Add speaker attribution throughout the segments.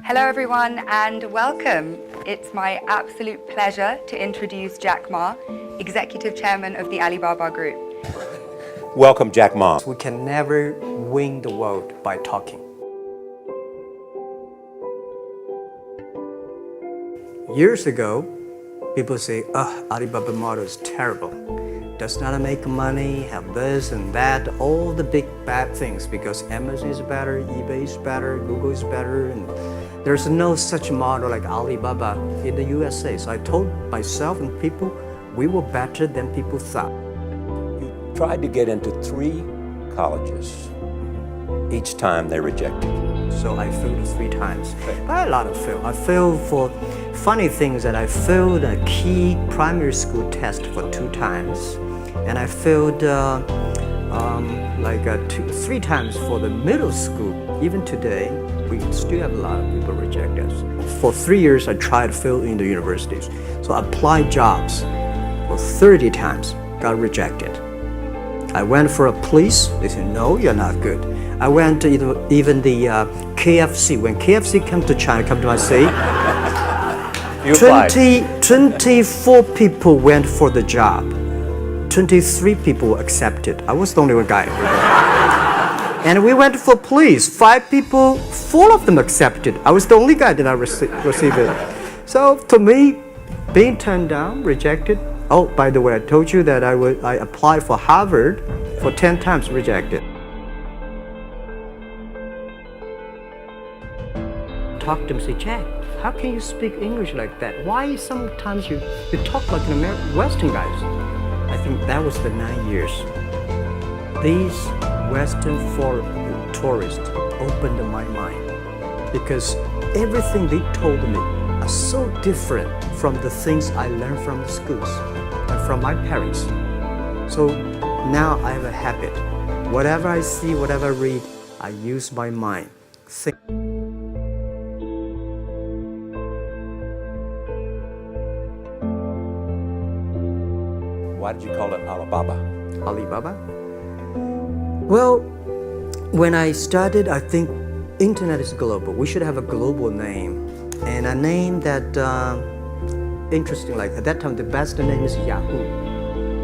Speaker 1: Hello everyone and welcome. It's my absolute pleasure to introduce Jack Ma, Executive Chairman of the Alibaba Group.
Speaker 2: Welcome, Jack Ma.
Speaker 3: We can never win the world by talking. Years ago, people say, Alibaba model is terrible. Does not make money, have this and that, all the big bad things because Amazon is better, eBay is better, Google is better, and there's no such model like Alibaba in the USA. So I told myself and people, we were better than people thought.
Speaker 2: You tried to get into 3 colleges. Each time they rejected you.
Speaker 3: So I failed 3 times. But a lot of fail. I failed for funny things that I failed a key primary school test for 2 times. And I failed 3 times for the middle school. Even today, we still have a lot of people reject us. For 3 years, I tried to fail in the universities. So I applied jobs for 30 times, got rejected. I went for a police, they said, no, you're not good. I went to even the KFC. When KFC came to China, come to my city, 24 people went for the job. 23 people were accepted. I was the only one guy. And we went for police. 5 people, 4 of them accepted. I was the only guy that I received it. So to me, being turned down, rejected. Oh, by the way, I told you that I applied for Harvard for 10 times, rejected. Talk to him, say, Jack, how can you speak English like that? Why sometimes you talk like an American Western guys? I think that was the 9 years. These Western foreign tourists opened my mind because everything they told me are so different from the things I learned from the schools and from my parents. So now I have a habit. Whatever I see, whatever I read, I use my mind. Think.
Speaker 2: Why did you call it Alibaba?
Speaker 3: Alibaba? Well, when I started, I think internet is global. We should have a global name. And a name that, interesting, like at that time, the best name is Yahoo.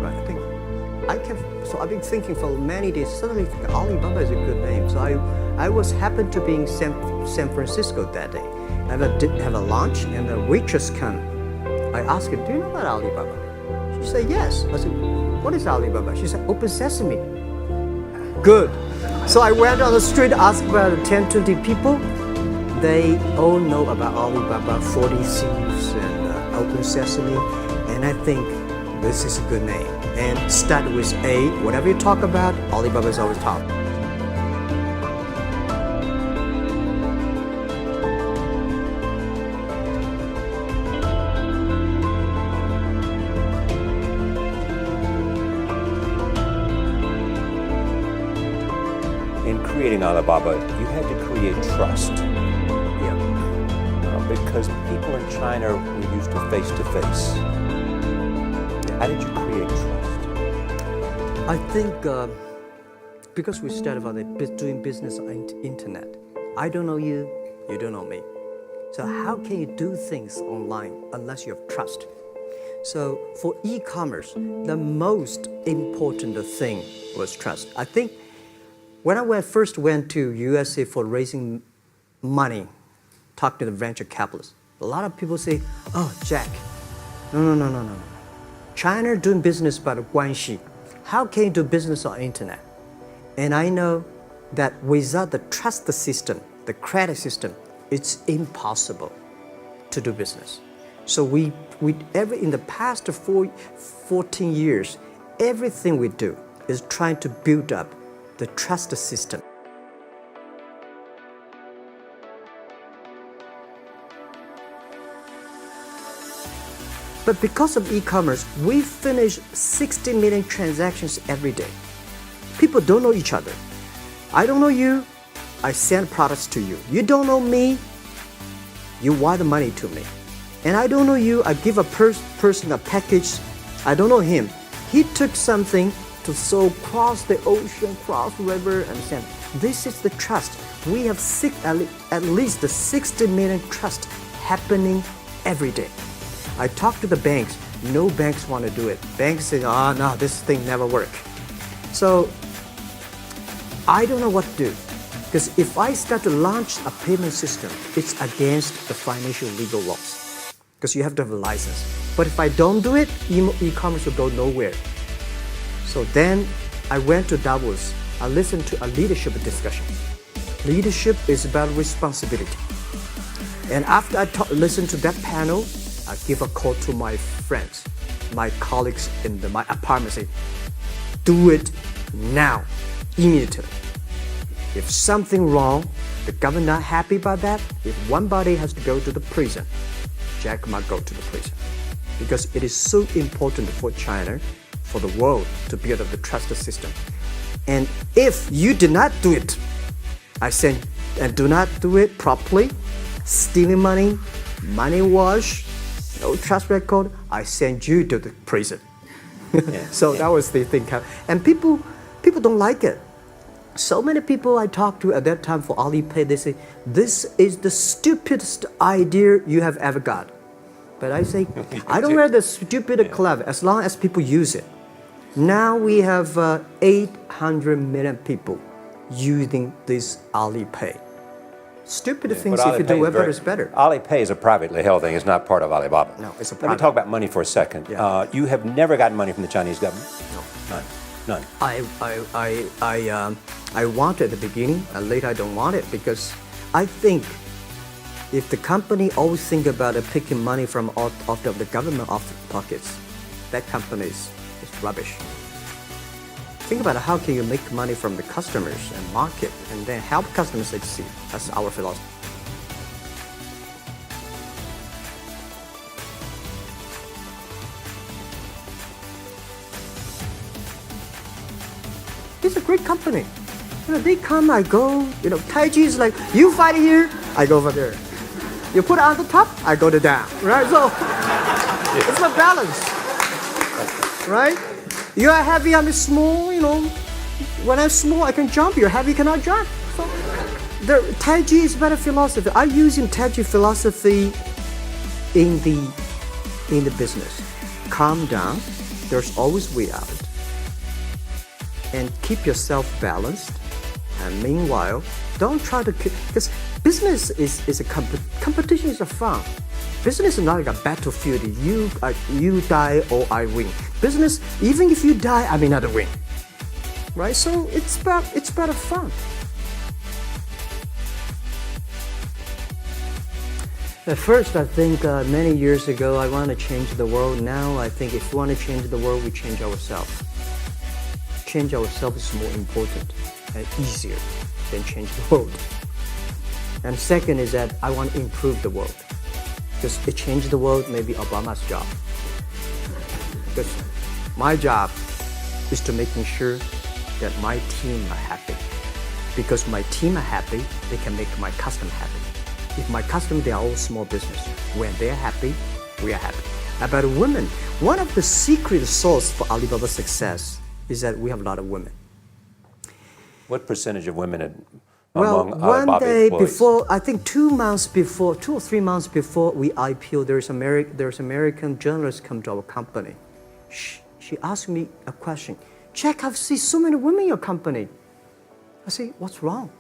Speaker 3: Right? So I've been thinking for many days, suddenly Alibaba is a good name. So I was happened to be in San Francisco that day. I have a lunch and the waitress came. I asked her, do you know about Alibaba? She said, yes. I said, what is Alibaba? She said, Open Sesame. Good. So I went on the street, asked about 10, 20 people. They all know about Alibaba, 40 Thieves, and Open Sesame. And I think this is a good name. And start with A. Whatever you talk about, Alibaba is always top.
Speaker 2: In creating Alibaba, you had to create trust.
Speaker 3: Yeah.
Speaker 2: Because people in China were used to face-to-face. How did you create trust?
Speaker 3: I think because we started about doing business on the internet, I don't know you, you don't know me. So how can you do things online unless you have trust? So for e-commerce, the most important thing was trust. I think when I first went to USA for raising money, talk to the venture capitalists, a lot of people say, oh, Jack, no. China doing business by the guanxi. How can you do business on internet? And I know that without the trust system, the credit system, it's impossible to do business. So in the past 14 years, everything we do is trying to build up the trust system. But because of e-commerce, we finish 60 million transactions every day. People don't know each other. I don't know you, I send products to you. You don't know me, you wire the money to me. And I don't know you, I give a person a package, I don't know him. He took something to cross the ocean, cross the river, and send. This is the trust. we have at least 60 million trusts happening every day. I talk to the banks. No banks want to do it. Banks say, oh no, this thing never work. So I don't know what to do. Because if I start to launch a payment system, it's against the financial legal laws. Because you have to have a license. But if I don't do it, e-commerce will go nowhere. So then I went to Davos. I listened to a leadership discussion. Leadership is about responsibility. And after I listened to that panel, I give a call to my friends, my colleagues in my apartment, say, do it now, immediately. If something wrong, the government not happy about that, if one body has to go to the prison, Jack Ma go to the prison. Because it is so important for China, for the world, to build up the trust system. And if you did not do it, I said, and do not do it properly, stealing money, money wash, no trust record, I send you to the prison. So that was the thing. And people don't like it. So many people I talked to at that time for Alipay, they say, this is the stupidest idea you have ever got. But I say, I don't wear the stupid clever as long as people use it. Now we have 800 million people using this Alipay. Stupid things, if you do whatever is better.
Speaker 2: Alipay is a privately held thing. It's not part of Alibaba.
Speaker 3: No, it's a
Speaker 2: Let
Speaker 3: private.
Speaker 2: me talk about money for a second.
Speaker 3: Yeah.
Speaker 2: You have never gotten money from the Chinese government?
Speaker 3: No.
Speaker 2: None.
Speaker 3: I want it at the beginning, and later I don't want it because I think if the company always think about picking money from off the government off the pockets, that company is rubbish. Think about it, how can you make money from the customers and market and then help customers succeed? That's our philosophy. It's a great company. They come, I go. Taiji is like, you fight here, I go over there. You put it on the top, I go to down, right? So it's a balance, right? You are heavy, I'm small, When I'm small, I can jump. You're heavy, cannot jump. So the Taiji is better philosophy. I'm using Taiji philosophy in the business. Calm down. There's always way out. And keep yourself balanced. And meanwhile, don't try to because business is a competition is a fun. Business is not like a battlefield. You die or I win. Business, even if you die, I may not win. Right? So it's about fun. At first, I think many years ago, I want to change the world. Now, I think if we want to change the world, we change ourselves. Change ourselves is more important and easier than change the world. And second is that I want to improve the world. Because to change the world may be Obama's job. Because my job is to making sure that my team are happy. Because my team are happy, they can make my customer happy. If my customer, they are all small business. When they're happy, we are happy. About women, one of the secret source for Alibaba's success is that we have a lot of women.
Speaker 2: What percentage of women
Speaker 3: Well,
Speaker 2: among
Speaker 3: one
Speaker 2: Alibaba
Speaker 3: day
Speaker 2: employees?
Speaker 3: before, I think 2 or 3 months before we IPO, there's American journalist come to our company. She asked me a question. Jack, I've seen so many women in your company. I say, what's wrong?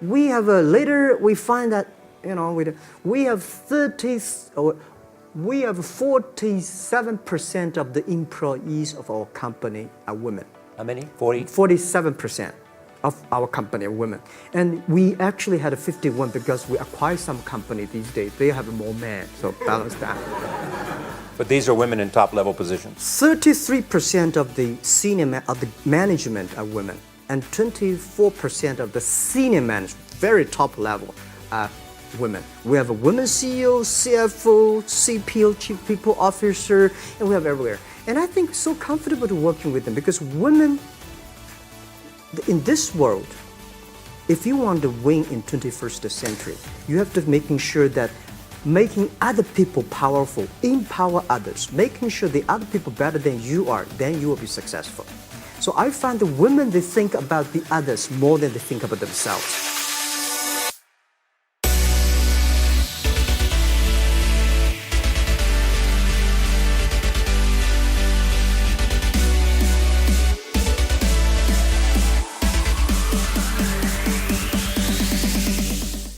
Speaker 3: We have later we find that we have 47% of the employees of our company are women.
Speaker 2: How many? 40?
Speaker 3: 47% of our company are women. And we actually had a 51 because we acquired some company these days. They have more men, so balance that.
Speaker 2: But these are women in top-level positions.
Speaker 3: 33% of the of the management are women, and 24% of the senior management, very top level, are women. We have a women CEO, CFO, CPO, Chief People Officer, and we have everywhere. And I think so comfortable to working with them because women, in this world, if you want to win in 21st century, you have to making sure that making other people powerful, empower others, making sure the other people better than you are, then you will be successful. So I find the women, they think about the others more than they think about themselves.